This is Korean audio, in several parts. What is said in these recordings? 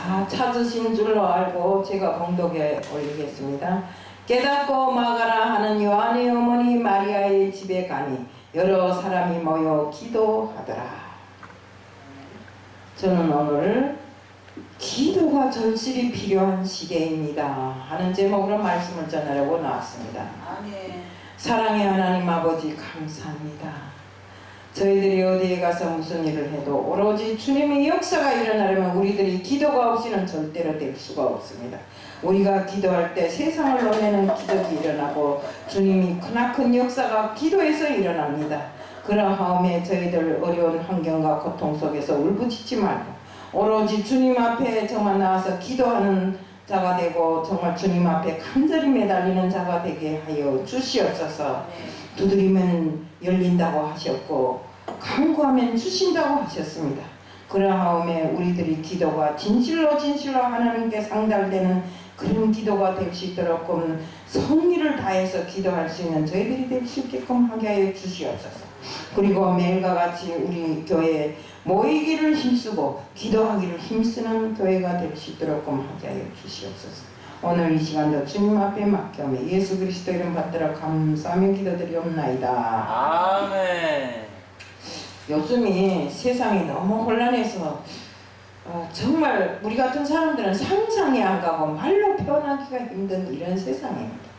다 찾으신 줄로 알고 제가 봉독에 올리겠습니다. 깨닫고 막아라 하는 요한의 어머니 마리아의 집에 가니 여러 사람이 모여 기도하더라. 저는 오늘 기도가 절실히 필요한 시대입니다 하는 제목으로 말씀을 전하려고 나왔습니다. 아멘. 사랑의 하나님 아버지 감사합니다. 저희들이 어디에 가서 무슨 일을 해도 오로지 주님의 역사가 일어나려면 우리들이 기도가 없이는 절대로 될 수가 없습니다. 우리가 기도할 때 세상을 논하는 기적이 일어나고 주님이 크나큰 역사가 기도에서 일어납니다. 그러하오매 저희들 어려운 환경과 고통 속에서 울부짖지 말고 오로지 주님 앞에 정말 나와서 기도하는 자가 되고 정말 주님 앞에 간절히 매달리는 자가 되게 하여 주시옵소서. 두드리면 열린다고 하셨고 간구하면 주신다고 하셨습니다. 그러하오매 우리들이 기도가 진실로 하나님께 상달되는 그런 기도가 될 수 있도록 성의를 다해서 기도할 수 있는 저희들이 될 수 있게끔 하게 하여 주시옵소서. 그리고 매일과 같이 우리 교회에 모이기를 힘쓰고 기도하기를 힘쓰는 교회가 될 수 있도록 하게 하여 주시옵소서. 오늘 이 시간도 주님 앞에 맡겨며 예수 그리스도 이름 받들어 감사하며 기도드리옵나이다. 아멘. 요즘이 세상이 너무 혼란해서 정말 우리 같은 사람들은 상상이 안 가고 말로 표현하기가 힘든 이런 세상입니다.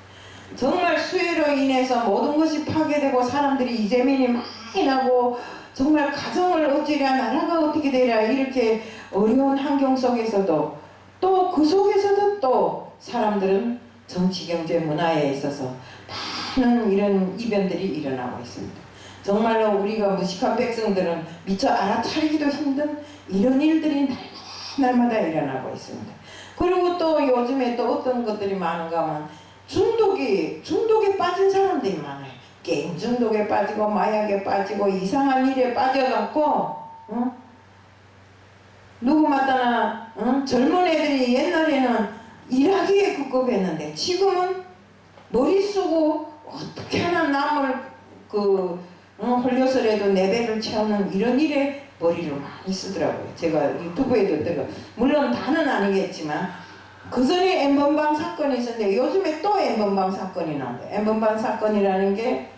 정말 수해로 인해서 모든 것이 파괴되고 사람들이 이재민이 많이 나고 정말 가정을 어찌랴 나라가 어떻게 되랴 이렇게 어려운 환경 속에서도 또 그 속에서도 또 사람들은 정치, 경제, 문화에 있어서 많은 이런 이변들이 일어나고 있습니다. 정말로 우리가 무식한 백성들은 미처 알아차리기도 힘든 이런 일들이 날마다 일어나고 있습니다. 그리고 또 요즘에 또 어떤 것들이 많은가 하면 중독에 빠진 사람들이 많아요. 게임 중독에 빠지고 마약에 빠지고 이상한 일에 빠져갖고 누구 마다나 젊은 애들이 옛날에는 일하기에 급급했는데 지금은 머리 쓰고 어떻게 하나 남을 홀려서라도 내 배를 채우는 이런 일에 머리를 많이 쓰더라고요. 제가 유튜브에도 내가 물론 다는 아니겠지만 그 전에 N번방 사건이 있었는데 요즘에 또 N번방 사건이 나온다. N번방 사건이라는 게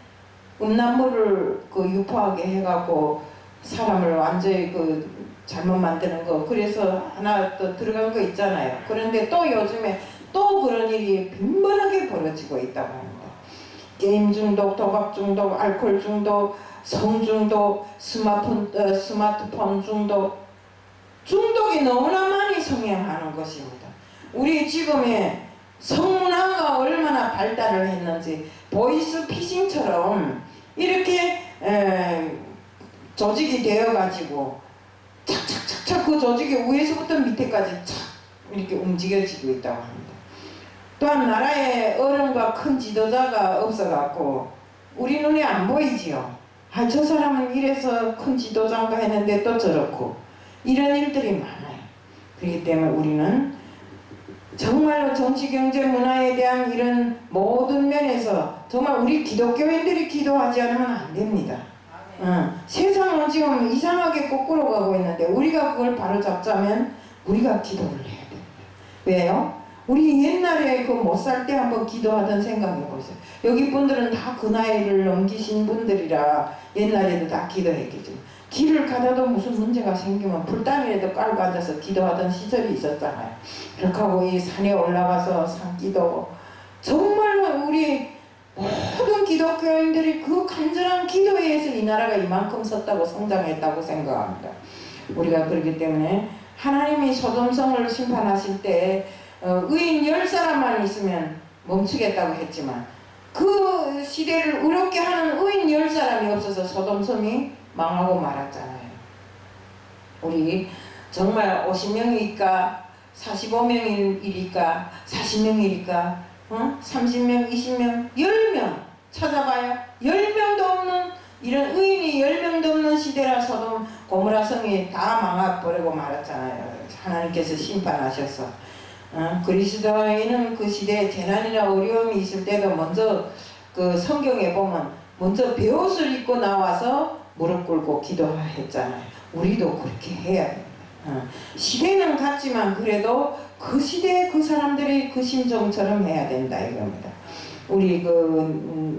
음란물을 유포하게 해갖고 사람을 완전히 잘못 만드는 거 그래서 하나 또 들어간 거 있잖아요. 그런데 또 요즘에 또 그런 일이 빈번하게 벌어지고 있다고 합니다. 게임 중독, 도박 중독, 알코올 중독, 성 중독, 스마트폰 중독이 너무나 많이 성행하는 것입니다. 우리 지금의 성문화가 얼마나 발달을 했는지 보이스 피싱처럼 이렇게 조직이 되어가지고 착착착착 그 조직이 위에서부터 밑에까지 착 이렇게 움직여지고 있다고 합니다. 또한 나라에 어른과 큰 지도자가 없어갖고 우리 눈에 안 보이지요. 저 사람은 이래서 큰 지도자인가 했는데 또 저렇고 이런 일들이 많아요. 그렇기 때문에 우리는 정말로 정치, 경제, 문화에 대한 이런 모든 면에서 정말 우리 기독교인들이 기도하지 않으면 안 됩니다. 세상은 지금 이상하게 거꾸로 가고 있는데 우리가 그걸 바로 잡자면 우리가 기도를 해야 됩니다. 왜요? 우리 옛날에 못 살 때 한번 기도하던 생각해보세요. 여기 분들은 다 그 나이를 넘기신 분들이라 옛날에도 다 기도했겠죠. 길을 가다도 무슨 문제가 생기면 불단이라도 깔고 앉아서 기도하던 시절이 있었잖아요. 그렇게 하고 이 산에 올라가서 산기도 정말로 우리 모든 기독교인들이 그 간절한 기도에 의해서 이 나라가 이만큼 섰다고 성장했다고 생각합니다. 우리가 그렇기 때문에 하나님이 소돔성을 심판하실 때 의인 10사람만 있으면 멈추겠다고 했지만 그 시대를 의롭게 하는 의인 10사람이 없어서 소돔성이 망하고 말았잖아요. 우리 정말 50명일까 45명일까 40명일까 30명 20명 10명 찾아봐야 10명도 없는 이런 의인이 10명도 없는 시대라 소돔 고모라 성이 다 망해버리고 말았잖아요. 하나님께서 심판하셔서 그리스도인은 그 시대에 재난이나 어려움이 있을 때도 먼저 성경에 보면 먼저 베옷을 입고 나와서 무릎 꿇고 기도했잖아요. 우리도 그렇게 해야 됩니다. 시대는 같지만 그래도 그 시대에 그 사람들이 그 심정처럼 해야 된다 이겁니다. 우리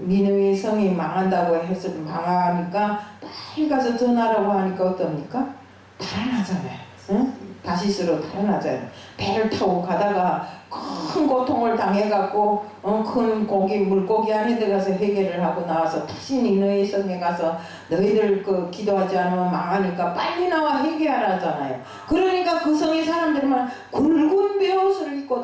니느웨 성이 망한다고 해서 망하니까 빨리 가서 전하라고 하니까 어떻습니까? 달아나잖아요. 응? 다시스로 달아나잖아요. 배를 타고 가다가 큰 고통을 당해갖고 큰 물고기 안에 들어가서 해결을 하고 나와서 다시 니느웨 성에 가서 너희들 기도하지 않으면 망하니까 빨리 나와 해결하잖아요. 그러니까 그 성의 사람들만 굵은 베옷을 입고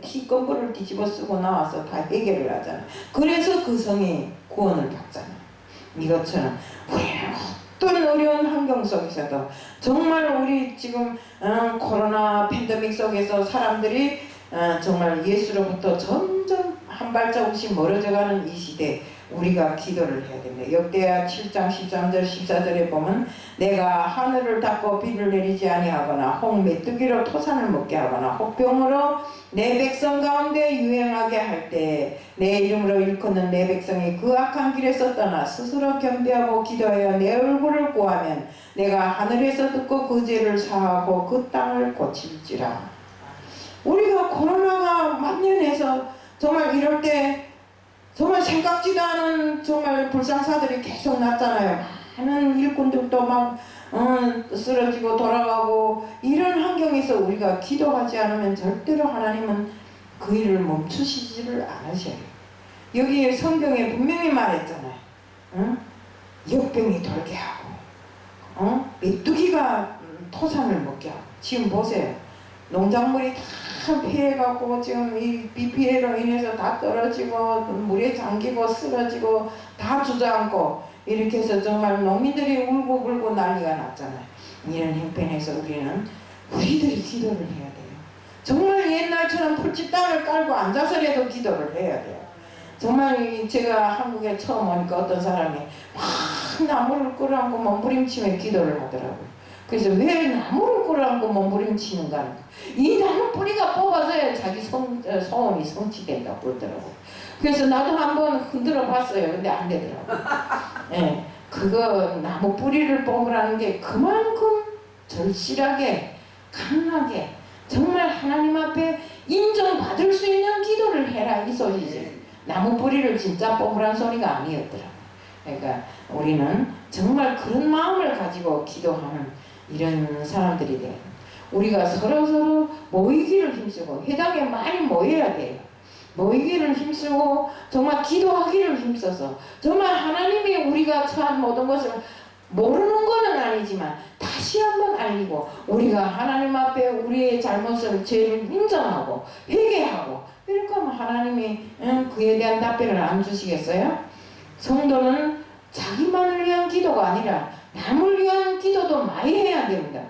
티건물을 뒤집어 쓰고 나와서 다 해결을 하잖아요. 그래서 그 성이 구원을 받잖아요. 이것처럼 우리는 어떤 어려운 환경 속에서도 정말 우리 지금 코로나 팬데믹 속에서 사람들이 정말 예수로부터 점점 한 발자국씩 멀어져가는 이 시대 우리가 기도를 해야 됩니다. 역대하 7장 13절 14절에 보면 내가 하늘을 닫고 비를 내리지 아니하거나 혹 메뚜기로 토산을 먹게 하거나 혹 병으로 내 백성 가운데 유행하게 할 때 내 이름으로 일컫는 내 백성이 그 악한 길에서 떠나 스스로 겸비하고 기도하여 내 얼굴을 구하면 내가 하늘에서 듣고 그 죄를 사하고 그 땅을 고칠지라. 우리가 코로나가 만연해서 정말 이럴 때 정말 생각지도 않은 정말 불상사들이 계속 났잖아요. 많은 일꾼들도 막 쓰러지고 돌아가고 이런 환경에서 우리가 기도하지 않으면 절대로 하나님은 그 일을 멈추시지를 않으셔요. 여기 성경에 분명히 말했잖아요. 역병이 돌게 하고 메뚜기가 토산을 먹게 하고. 지금 보세요. 농작물이 다 피해갖고 지금 이 비 피해로 인해서 다 떨어지고 물에 잠기고 쓰러지고 다 주저앉고 이렇게 해서 정말 농민들이 울고 불고 난리가 났잖아요. 이런 형편에서 우리들이 기도를 해야 돼요. 정말 옛날처럼 풀집 땅을 깔고 앉아서라도 기도를 해야 돼요. 정말 제가 한국에 처음 오니까 어떤 사람이 막 나무를 끌어안고 몸부림치며 기도를 하더라고요. 그래서 왜 나무를 끌어안고 몸부림치는가? 이 나무 뿌리가 뽑아서야 자기 소원이 성취된다고 그러더라고요. 그래서 나도 한번 흔들어 봤어요. 근데 안 되더라고요. 예, 그거 나무 뿌리를 뽑으라는 게 그만큼 절실하게 강하게 정말 하나님 앞에 인정받을 수 있는 기도를 해라 이 소리지. 나무 뿌리를 진짜 뽑으라는 소리가 아니었더라고요. 그러니까 우리는 정말 그런 마음을 가지고 기도하는 이런 사람들이 돼요. 우리가 서로 모이기를 힘쓰고 회당에 많이 모여야 돼요. 모이기를 힘쓰고 정말 기도하기를 힘써서 정말 하나님이 우리가 처한 모든 것을 모르는 것은 아니지만 다시 한번 알리고 우리가 하나님 앞에 우리의 잘못을 죄를 인정하고 회개하고 이렇게 하면 하나님이 그에 대한 답변을 안 주시겠어요? 성도는 자기만을 위한 기도가 아니라 남을 위한 기도도 많이 해야 됩니다.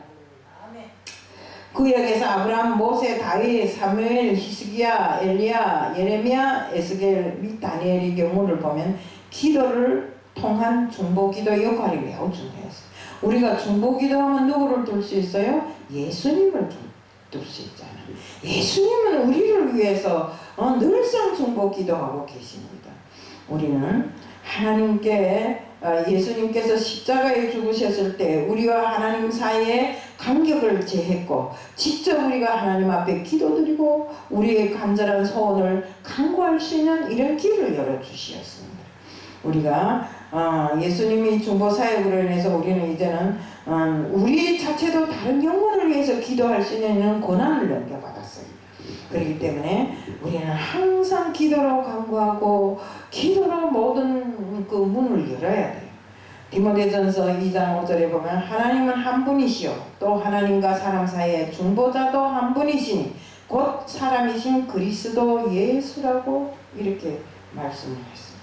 구약에서 아브라함, 모세, 다윗, 사무엘, 히스기야, 엘리야, 예레미야, 에스겔 및 다니엘의 경우를 보면 기도를 통한 중보기도 역할이 매우 중요했어요. 우리가 중보기도하면 누구를 둘 수 있어요? 예수님을 둘 수 있잖아요. 예수님은 우리를 위해서 늘상 중보기도하고 계십니다. 우리는 하나님께 예수님께서 십자가에 죽으셨을 때 우리와 하나님 사이에 간격을 제했고 직접 우리가 하나님 앞에 기도드리고 우리의 간절한 소원을 간구할 수 있는 이런 길을 열어주셨습니다. 우리가 예수님이 중보사역으로 인해서 우리는 이제는 우리 자체도 다른 영혼을 위해서 기도할 수 있는 권한을 넘겨받았어요. 그렇기 때문에 우리는 항상 기도로 간구하고 기도로 모든 그 문을 열어야 돼요. 디모데전서 2장 5절에 보면 하나님은 한 분이시요 또 하나님과 사람 사이에 중보자도 한 분이시니 곧 사람이신 그리스도 예수라고 이렇게 말씀을 했습니다.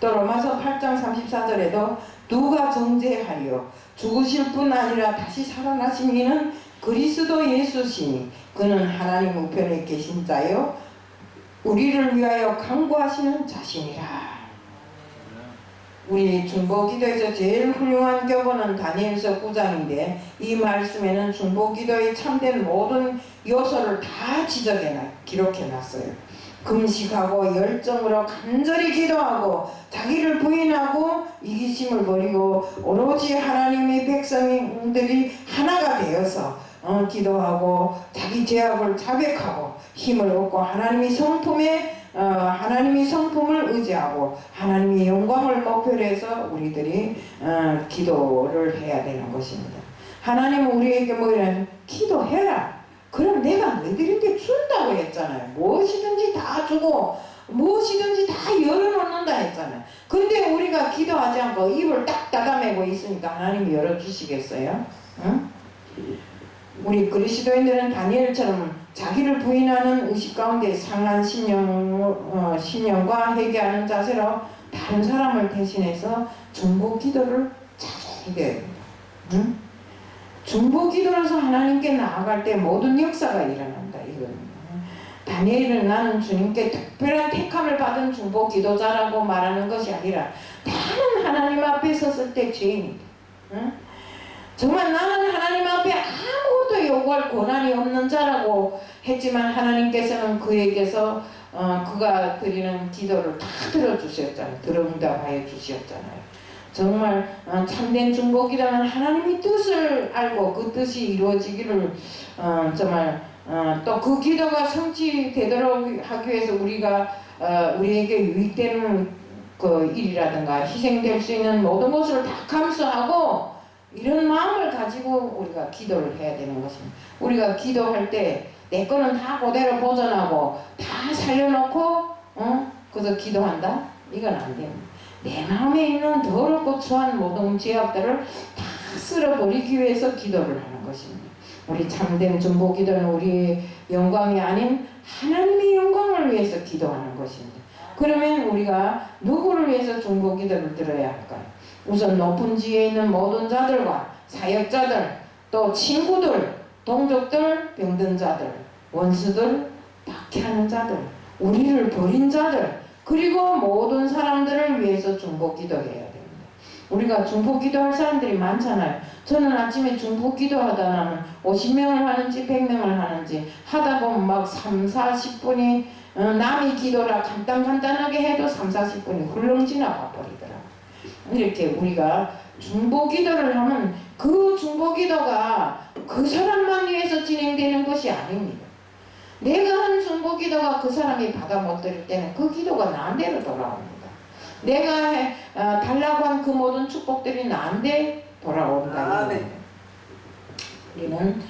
또 로마서 8장 34절에도 누가 정죄하리요 죽으실 뿐 아니라 다시 살아나신 이는 그리스도 예수시니 그는 하나님 우편에 계신 자요 우리를 위하여 간구하시는 자신이라. 우리 중보기도에서 제일 훌륭한 교본은 다니엘서 9장인데 이 말씀에는 중보기도의 참된 모든 요소를 다 기록해놨어요. 금식하고 열정으로 간절히 기도하고 자기를 부인하고 이기심을 버리고 오로지 하나님의 백성들이 하나가 되어서 기도하고 자기 죄악을 자백하고 힘을 얻고 하나님이 성품을 의지하고 하나님의 영광을 목표로 해서 우리들이 기도를 해야 되는 것입니다. 하나님은 우리에게 뭐이래? 기도해라. 그럼 내가 너희들에게 준다고 했잖아요. 무엇이든지 다 주고 무엇이든지 다 열어놓는다 했잖아요. 근데 우리가 기도하지 않고 입을 딱 닫아매고 있으니까 하나님이 열어주시겠어요? 응? 우리 그리스도인들은 다니엘처럼 자기를 부인하는 의식 가운데 상한 신령과 회개하는 자세로 다른 사람을 대신해서 중보 기도를 자주 해야 됩니다. 응? 중보 기도로서 하나님께 나아갈 때 모든 역사가 일어난다. 이거는 다니엘은 나는 주님께 특별한 택함을 받은 중보 기도자라고 말하는 것이 아니라 나는 하나님 앞에 섰을 때 죄인이다. 응? 정말 나는 하나님 앞에 아무것도 요구할 권한이 없는 자라고 했지만 하나님께서는 그에게서 그가 드리는 기도를 다 들어주셨잖아요. 들어응답하여 주셨잖아요. 정말 참된 중보기도는 하나님의 뜻을 알고 그 뜻이 이루어지기를 정말 또 그 기도가 성취되도록 하기 위해서 우리에게 유익되는 그 일이라든가 희생될 수 있는 모든 것을 다 감수하고 이런 마음을 가지고 우리가 기도를 해야 되는 것입니다. 우리가 기도할 때 내 거는 다 그대로 보존하고 다 살려놓고 그래서 기도한다? 이건 안 됩니다. 내 마음에 있는 더럽고 추한 모든 죄악들을 다 쓸어버리기 위해서 기도를 하는 것입니다. 우리 참된 중보 기도는 우리의 영광이 아닌 하나님의 영광을 위해서 기도하는 것입니다. 그러면 우리가 누구를 위해서 중보 기도를 들어야 할까요? 우선 높은 지위에 있는 모든 자들과 사역자들, 또 친구들, 동족들, 병든 자들, 원수들, 박해하는 자들, 우리를 버린 자들, 그리고 모든 사람들을 위해서 중보 기도해야 됩니다. 우리가 중보 기도할 사람들이 많잖아요. 저는 아침에 중보 기도하다 나면 50명을 하는지 100명을 하는지 하다 보면 막 3, 40분이 남이 기도라 간단하게 해도 3, 40분이 훌렁 지나가 버리더라고요. 이렇게 우리가 중보 기도를 하면 그 중보 기도가 그 사람만 위해서 진행되는 것이 아닙니다. 내가 한 중보 기도가 그 사람이 받아 못 들을 때는 그 기도가 나한테로 돌아옵니다. 내가 달라고 한 그 모든 축복들이 나한테 돌아온다. 우리는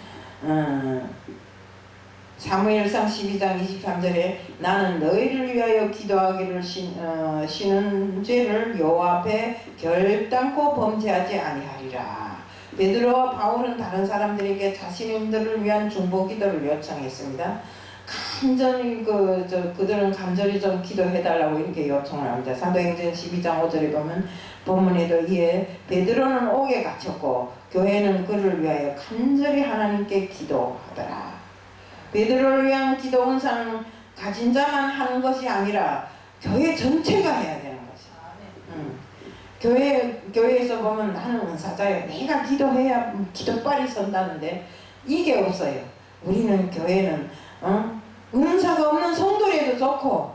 사무엘상 12장 23절에 나는 너희를 위하여 기도하기를 쉬는 죄를 여호와 앞에 결단코 범죄하지 아니하리라. 베드로와 바울은 다른 사람들에게 자신들을 위한 중보 기도를 요청했습니다. 간절히 그들은 간절히 좀 기도해달라고 이렇게 요청을 합니다. 사도행전 12장 5절에 보면 본문에도 이에 베드로는 옥에 갇혔고 교회는 그를 위하여 간절히 하나님께 기도하더라. 베드로를 위한 기도 은상 가진 자만 하는 것이 아니라 교회 전체가 해야 되는 것이야. 교회에서 보면 나는 은사자야. 내가 기도해야 기도빨이 선다는데 이게 없어요. 우리는 교회는 은사가 없는 성도라도 좋고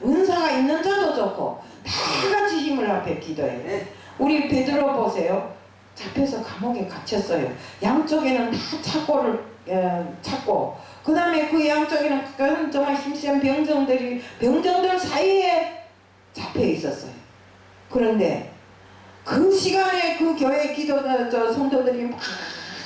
은사가 있는 자도 좋고 다 같이 힘을 합해 기도해요. 우리 베드로 보세요. 잡혀서 감옥에 갇혔어요. 양쪽에는 다 착고를 찾고 그 다음에 그 양쪽에는 정말 힘센 병정들 사이에 잡혀 있었어요. 그런데 그 시간에 그 교회 성도들이 막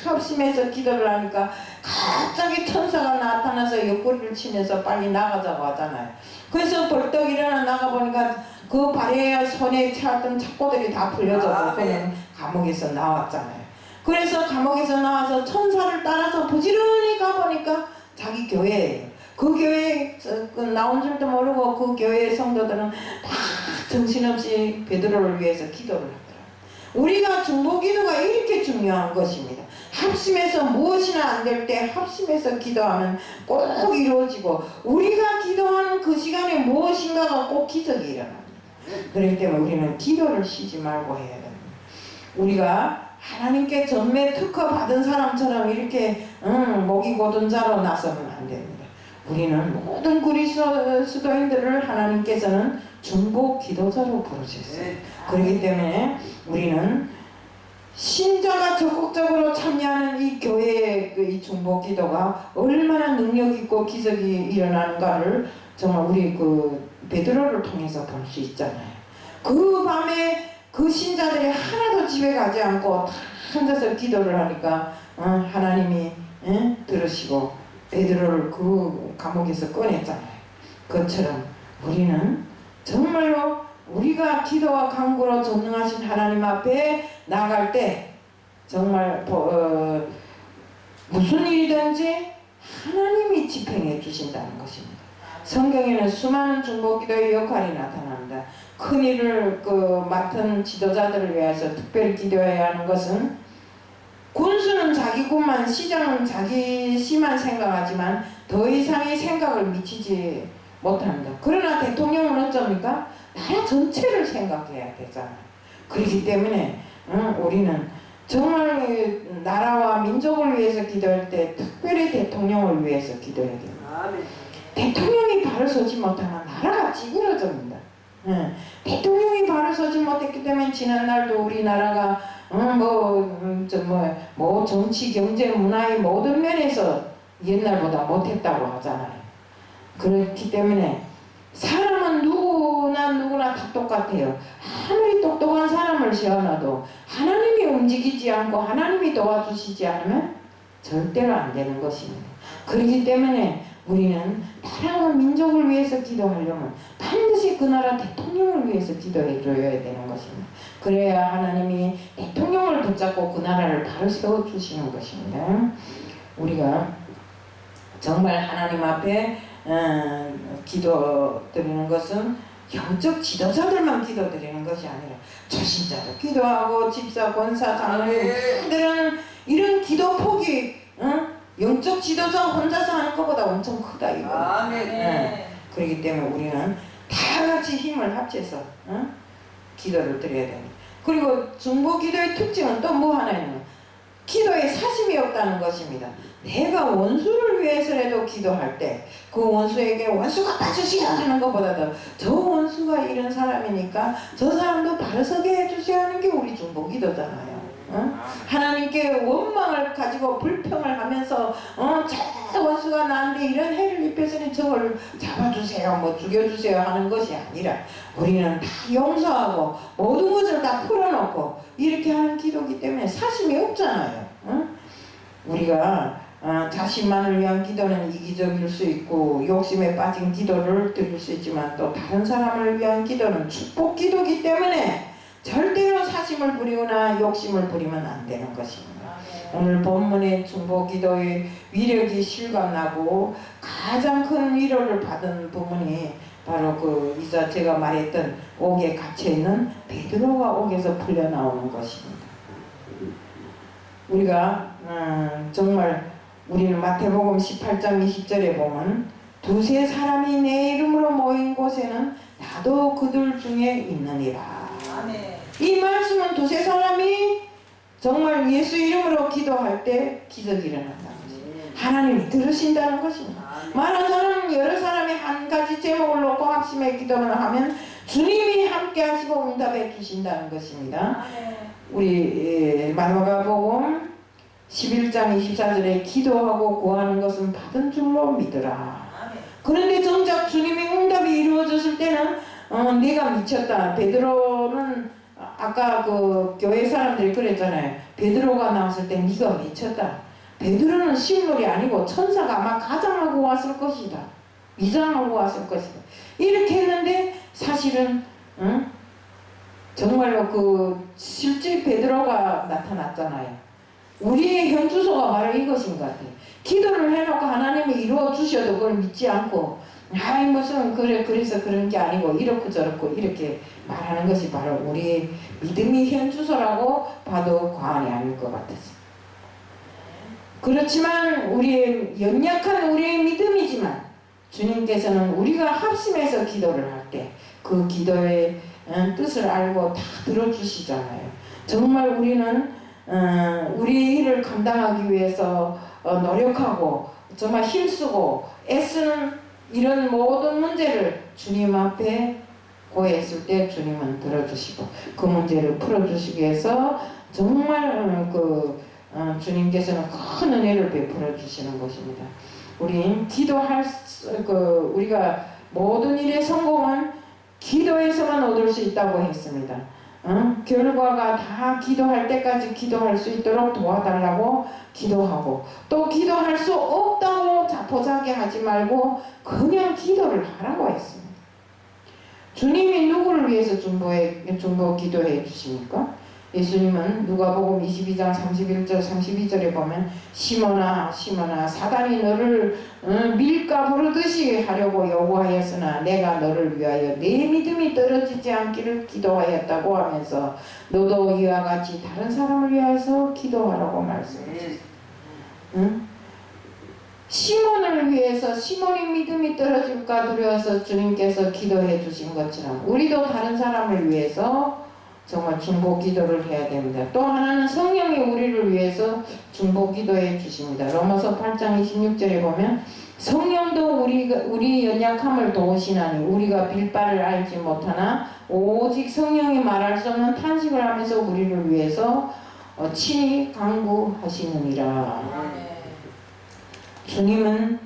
합심해서 기도를 하니까 갑자기 천사가 나타나서 옆구리를 치면서 빨리 나가자고 하잖아요. 그래서 벌떡 일어나 나가보니까 그 발에 손에 차던 착고들이 다 풀려져서 그냥 감옥에서 나왔잖아요. 그래서 감옥에서 나와서 천사를 따라서 부지런히 가보니까 자기 교회예요. 그 교회에 나온 줄도 모르고 그 교회의 성도들은 다 정신없이 베드로를 위해서 기도를 하더라고요. 우리가 중보 기도가 이렇게 중요한 것입니다. 합심해서 무엇이나 안 될 때 합심해서 기도하면 꼭 이루어지고 우리가 기도하는 그 시간에 무엇인가가 꼭 기적이 일어납니다. 그렇기 때문에 우리는 기도를 쉬지 말고 해야 됩니다. 우리가 하나님께 전매 특허 받은 사람처럼 이렇게 목이 곧은 자로 나서면 안 됩니다. 우리는 모든 그리스도인들을 하나님께서는 중보 기도자로 부르셨어요. 그렇기 때문에 우리는 신자가 적극적으로 참여하는 이 교회의 이 중보기도가 얼마나 능력있고 기적이 일어나는가를 정말 우리 그 베드로를 통해서 볼 수 있잖아요. 그 밤에 그 신자들이 하나도 집에 가지 않고 다 혼자서 기도를 하니까 하나님이 들으시고 베드로를 그 감옥에서 꺼냈잖아요. 그것처럼 우리는 정말로 우리가 기도와 간구로 전능하신 하나님 앞에 나갈 때 정말 무슨 일이든지 하나님이 집행해 주신다는 것입니다. 성경에는 수많은 중보기도의 역할이 나타납니다. 큰 일을 맡은 지도자들을 위해서 특별히 기도해야 하는 것은 군수는 자기 꿈만, 시장은 자기 시만 생각하지만 더 이상의 생각을 미치지 못합니다. 그러나 대통령은 어쩝니까? 나라 전체를 생각해야 되잖아요. 그렇기 때문에 우리는 정말 나라와 민족을 위해서 기도할 때 특별히 대통령을 위해서 기도해야 됩니다. 대통령이 바로 서지 못하면 나라가 찌그러집니다. 대통령이 바로 서지 못했기 때문에 지난날도 우리나라가 정치, 경제, 문화의 모든 면에서 옛날보다 못했다고 하잖아요. 그렇기 때문에 사람은 누구나 다 똑같아요. 아무리 똑똑한 사람을 세워놔도 하나님이 움직이지 않고 하나님이 도와주시지 않으면 절대로 안 되는 것입니다. 그렇기 때문에 우리는 나라와 민족을 위해서 기도하려면 반드시 그 나라 대통령을 위해서 기도해 줘야 되는 것입니다. 그래야 하나님이 대통령을 붙잡고 그 나라를 바로 세워주시는 것입니다. 우리가 정말 하나님 앞에 기도 드리는 것은 영적 지도자들만 기도 드리는 것이 아니라 초신자도 기도하고 집사, 권사, 장로님들은 이런 기도 폭이 영적 지도자 혼자서 하는 것보다 엄청 크다 이거. 그렇기 때문에 우리는 다 같이 힘을 합쳐서 기도를 드려야 됩니다. 그리고 중보기도의 특징은 또 뭐 하나 있는 기도에 사심이 없다는 것입니다. 내가 원수를 위해서라도 기도할 때 그 원수에게 원수가 빠지시라 하는 것보다도 저 원수가 이런 사람이니까 저 사람도 바로 서게 해주셔야 하는 게 우리 중보기도잖아요. 하나님께 원망을 가지고 불평을 하면서 저 원수가 나한테 이런 해를 입혀서는 저걸 잡아주세요, 죽여주세요 하는 것이 아니라 우리는 다 용서하고 모든 것을 다 풀어놓고 이렇게 하는 기도이기 때문에 사심이 없잖아요. 우리가 자신만을 위한 기도는 이기적일 수 있고 욕심에 빠진 기도를 드릴 수 있지만 또 다른 사람을 위한 기도는 축복 기도이기 때문에 절대로 사심을 부리거나 욕심을 부리면 안 되는 것입니다. 오늘 본문의 중보기도의 위력이 실감나고 가장 큰 위로를 받은 부분이 바로 이자 제가 말했던 옥에 갇혀있는 베드로가 옥에서 풀려나오는 것입니다. 우리가 정말 우리는 마태복음 18장 20절에 보면 두세 사람이 내 이름으로 모인 곳에는 나도 그들 중에 있느니라. 이 말씀은 두세 사람이 정말 예수 이름으로 기도할 때 기적이 일어난다는 것입니다. 하나님이 들으신다는 것입니다. 많은 사람, 여러 사람이 한 가지 제목을 놓고 합심해 기도를 하면 주님이 함께 하시고 응답해 주신다는 것입니다. 우리 마가복음 11장 24절에 기도하고 구하는 것은 받은 줄로 믿으라. 그런데 정작 주님이 응답이 이루어졌을 때는 네가 미쳤다. 베드로는 아까 교회 사람들이 그랬잖아요. 베드로가 나왔을 때 네가 미쳤다. 베드로는 식물이 아니고 천사가 아마 가장하고 왔을 것이다. 위장하고 왔을 것이다. 이렇게 했는데 사실은 정말로 실제 베드로가 나타났잖아요. 우리의 현주소가 바로 이것인 것 같아요. 기도를 해놓고 하나님이 이루어 주셔도 그걸 믿지 않고 아이 무슨 그래서 그런 게 아니고 이렇고 저렇고 이렇게 말하는 것이 바로 우리의 믿음이 현주소라고 봐도 과언이 아닐 것 같아서. 그렇지만 연약한 우리의 믿음이지만 주님께서는 우리가 합심해서 기도를 할 때 그 기도의 뜻을 알고 다 들어주시잖아요. 정말 우리는 우리의 일을 감당하기 위해서 노력하고 정말 힘쓰고 애쓰는 이런 모든 문제를 주님 앞에 고했을 때 주님은 들어주시고 그 문제를 풀어주시기 위해서 정말 주님께서는 큰 은혜를 베풀어 주시는 것입니다. 우리 기도할 우리가 모든 일의 성공은 기도에서만 얻을 수 있다고 했습니다. 결과가 다 기도할 때까지 기도할 수 있도록 도와달라고 기도하고, 또 기도할 수 없다고 자포자기 하지 말고 그냥 기도를 하라고 했습니다. 주님이 누구를 위해서 중보 기도해 주십니까? 예수님은 누가복음 22장 31절 32절에 보면 시몬아 사단이 너를 밀가 부르듯이 하려고 요구하였으나 내가 너를 위하여 내 믿음이 떨어지지 않기를 기도하였다고 하면서 너도 이와 같이 다른 사람을 위해서 기도하라고 말씀하셨습니다. 시몬을 위해서, 시몬의 믿음이 떨어질까 두려워서 주님께서 기도해 주신 것처럼 우리도 다른 사람을 위해서 정말 중보 기도를 해야 됩니다. 또 하나는 성령이 우리를 위해서 중보 기도해 주십니다. 로마서 8장 26절에 보면 성령도 우리 연약함을 도우시나니 우리가 빌 바를 알지 못하나 오직 성령이 말할 수 없는 탄식을 하면서 우리를 위해서 친히 간구하시느니라. 주님은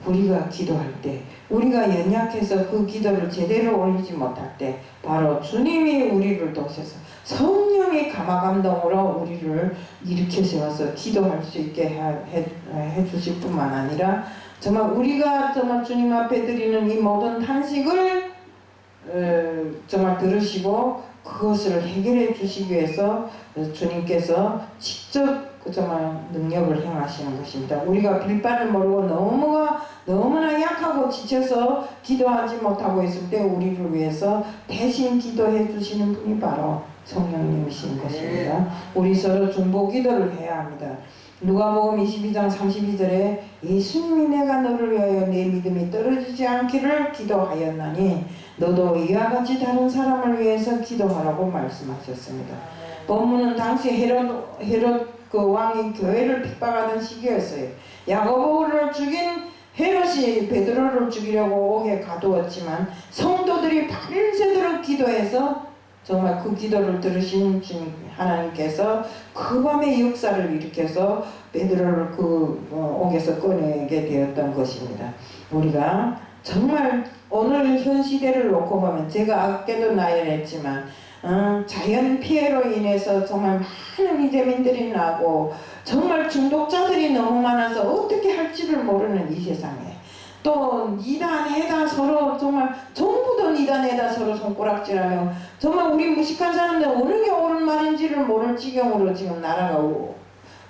우리가 기도할 때, 우리가 연약해서 그 기도를 제대로 올리지 못할 때 바로 주님이 우리를 도우셔서 성령의 감화감동으로 우리를 일으켜 세워서 기도할 수 있게 해 주실 뿐만 아니라 정말 우리가 정말 주님 앞에 드리는 이 모든 탄식을 정말 들으시고 그것을 해결해 주시기 위해서 주님께서 직접 정말 능력을 행하시는 것입니다. 우리가 빌 바를 모르고 너무나 약하고 지쳐서 기도하지 못하고 있을 때 우리를 위해서 대신 기도해 주시는 분이 바로 성령님이신 것입니다. 우리 서로 중보 기도를 해야 합니다. 누가복음 22장 32절에 예수님이 내가 너를 위하여 내 믿음이 떨어지지 않기를 기도하였나니 너도 이와 같이 다른 사람을 위해서 기도하라고 말씀하셨습니다. 본문은 당시 헤롯 그 왕이 교회를 핍박하던 시기였어요. 야고보를 죽인 헤롯이 베드로를 죽이려고 옥에 가두었지만 성도들이 밤새도록 기도해서 정말 그 기도를 들으신 주님 하나님께서 그 밤에 역사를 일으켜서 베드로를 그 옥에서 꺼내게 되었던 것입니다. 우리가 정말 오늘 현 시대를 놓고 보면 제가 아까도 나열했지만 자연 피해로 인해서 정말 많은 이재민들이 나고 정말 중독자들이 너무 많아서 어떻게 할지를 모르는 이 세상에 또 이단에다 서로 정말 전부 다 이단에다 서로 손가락질하며 정말 우리 무식한 사람들 어느 게 옳은 말인지를 모를 지경으로 지금 나라가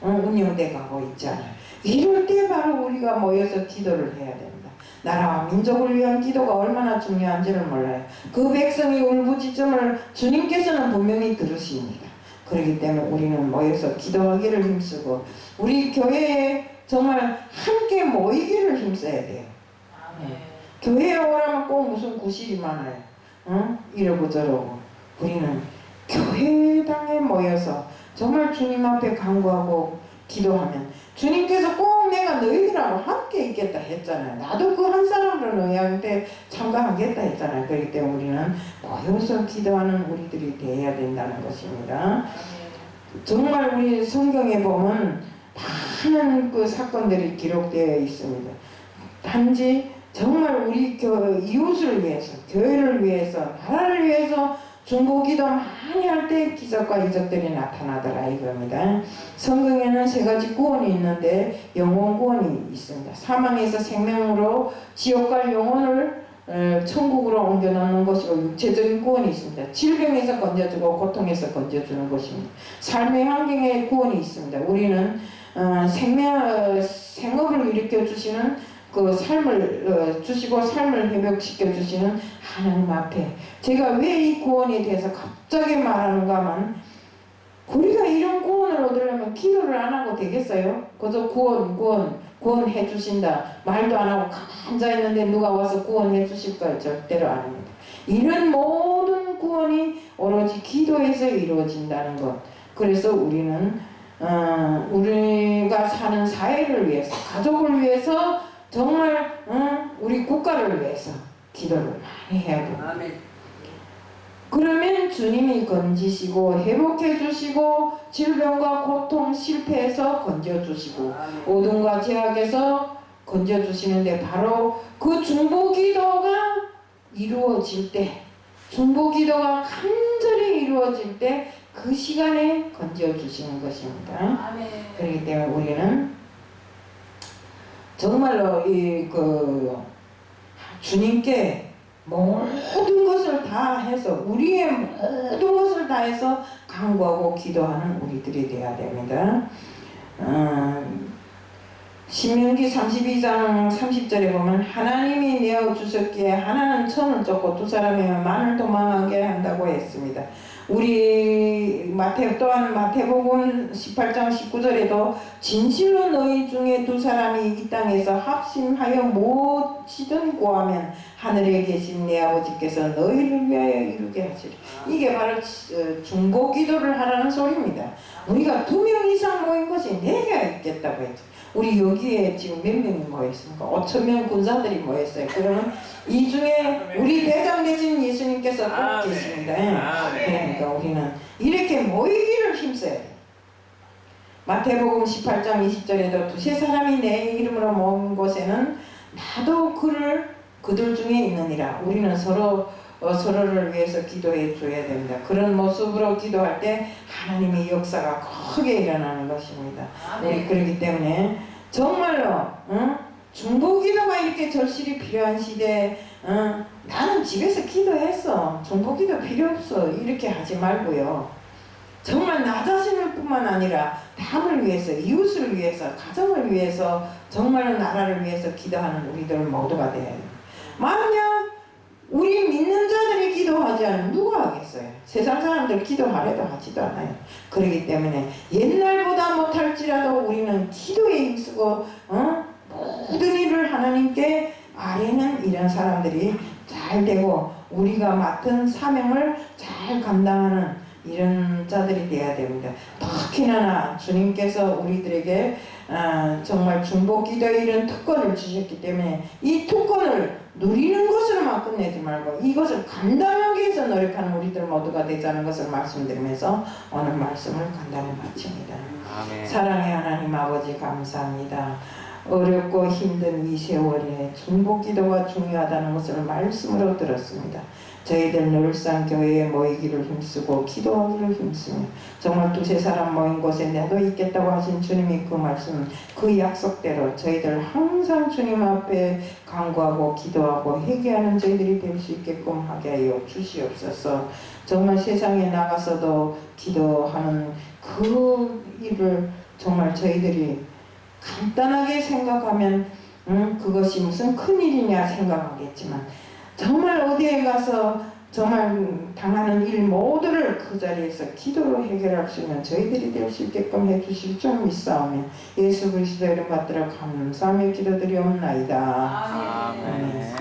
운영돼 가고 있잖아요. 이럴 때 바로 우리가 모여서 기도를 해야 됩니다. 나라와 민족을 위한 기도가 얼마나 중요한지를 몰라요. 그 백성이 울부짖음을 주님께서는 분명히 들으십니다. 그렇기 때문에 우리는 모여서 기도하기를 힘쓰고 우리 교회에 정말 함께 모이기를 힘써야 돼요. 교회에 오라면 꼭 무슨 구실이 많아요. 이러고 저러고. 우리는 교회당에 모여서 정말 주님 앞에 간구하고 기도하면 주님께서 꼭 내가 너희들하고 함께 있겠다 했잖아요. 나도 그 한 사람으로 너희한테 참가하겠다 했잖아요. 그렇기 때문에 우리는 모여서 기도하는 우리들이 되어야 된다는 것입니다. 정말 우리 성경에 보면 많은 그 사건들이 기록되어 있습니다. 단지 정말 우리 이웃을 위해서, 교회를 위해서, 나라를 위해서 중보기도 많이 할 때 기적과 이적들이 나타나더라 이겁니다. 성경에는 세 가지 구원이 있는데 영혼 구원이 있습니다. 사망에서 생명으로 지옥 갈 영혼을 천국으로 옮겨놓는 것이고 육체적인 구원이 있습니다. 질병에서 건져주고 고통에서 건져주는 것입니다. 삶의 환경에 구원이 있습니다. 우리는 생업을 일으켜 주시는 그 삶을 주시고 삶을 회복시켜 주시는 하나님 앞에 제가 왜 이 구원에 대해서 갑자기 말하는가만 우리가 이런 구원을 얻으려면 기도를 안 하고 되겠어요? 그저 구원해 주신다 말도 안 하고 가만히 앉아 있는데 누가 와서 구원해 주실까요? 절대로 아닙니다. 이런 모든 구원이 오로지 기도에서 이루어진다는 것. 그래서 우리는 우리가 사는 사회를 위해서 가족을 위해서 정말 우리 국가를 위해서 기도를 많이 해야 됩니다. 그러면 주님이 건지시고 회복해 주시고 질병과 고통 실패에서 건져 주시고 어둠과 죄악에서 건져 주시는데 바로 그 중보기도가 이루어질 때, 중보기도가 간절히 이루어질 때 그 시간에 건져 주시는 것입니다. 그렇기 때문에 우리는 정말로 주님께 모든 것을 다 해서, 우리의 모든 것을 다 해서 간구하고 기도하는 우리들이 되어야 됩니다. 신명기 32장 30절에 보면 하나님이 내어 주셨기에 하나는 천을 쫓고 두 사람이 만을 도망하게 한다고 했습니다. 우리 또한 마태복음 18장 19절에도 진실로 너희 중에 두 사람이 이 땅에서 합심하여 무엇이든 구하면 하늘에 계신 내 아버지께서 너희를 위하여 이루게 하시리. 이게 바로 중보기도를 하라는 소리입니다. 우리가 2명 이상 모인 것이 내가 있겠다고 했죠. 우리 여기에 지금 몇 명이 모였습니까? 5,000명 군사들이 모였어요. 그러면 이 중에 우리 대장 되신 예수님께서 꼭 계십니다. 그러니까 우리는 이렇게 모이기를 힘써야 돼요. 마태복음 18장 20절에도 두세 사람이 내 이름으로 모은 곳에는 나도 그들 중에 있느니라. 우리는 서로를 위해서 기도해 줘야 됩니다. 그런 모습으로 기도할 때 하나님의 역사가 크게 일어나는 것입니다. 우리 그렇기 때문에 정말로 중보기도가 이렇게 절실히 필요한 시대에 나는 집에서 기도했어, 중보기도 필요 없어, 이렇게 하지 말고요. 정말 나 자신을 뿐만 아니라 남을 위해서, 이웃을 위해서, 가정을 위해서, 정말로 나라를 위해서 기도하는 우리들 모두가 돼야 돼요. 만약 우리 믿는 자들이 기도하지 않으면 누가 하겠어요? 세상 사람들 기도하려도 하지도 않아요. 그렇기 때문에 옛날보다 못할지라도 우리는 기도에 힘쓰고 모든 일을 하나님께 아뢰는 이런 사람들이 잘 되고 우리가 맡은 사명을 잘 감당하는 이런 자들이 되어야 됩니다. 특히나 주님께서 우리들에게 정말 중보기도의 이런 특권을 주셨기 때문에 이 특권을 누리는 것으로만 끝내지 말고 이것을 감당하기 위해서 노력하는 우리들 모두가 되자는 것을 말씀드리면서 오늘 말씀을 간단히 마칩니다. 아멘. 사랑의 하나님 아버지 감사합니다. 어렵고 힘든 이 세월에 중보기도가 중요하다는 것을 말씀으로 들었습니다. 저희들 늘상 교회에 모이기를 힘쓰고 기도하기를 힘쓰며 정말 두세 사람 모인 곳에 나도 있겠다고 하신 주님이 그 말씀, 그 약속대로 저희들 항상 주님 앞에 간구하고 기도하고 회개하는 저희들이 될 수 있게끔 하게 하여 주시옵소서. 정말 세상에 나가서도 기도하는 그 일을 정말 저희들이 간단하게 생각하면 그것이 무슨 큰일이냐 생각하겠지만 정말 어디에 가서 정말 당하는 일 모두를 그 자리에서 기도로 해결할 수 있는 저희들이 될 수 있게끔 해주실 줄 믿사오며 예수 그리스도 이름 받들어 감사하며 기도드리옵나이다. 아멘.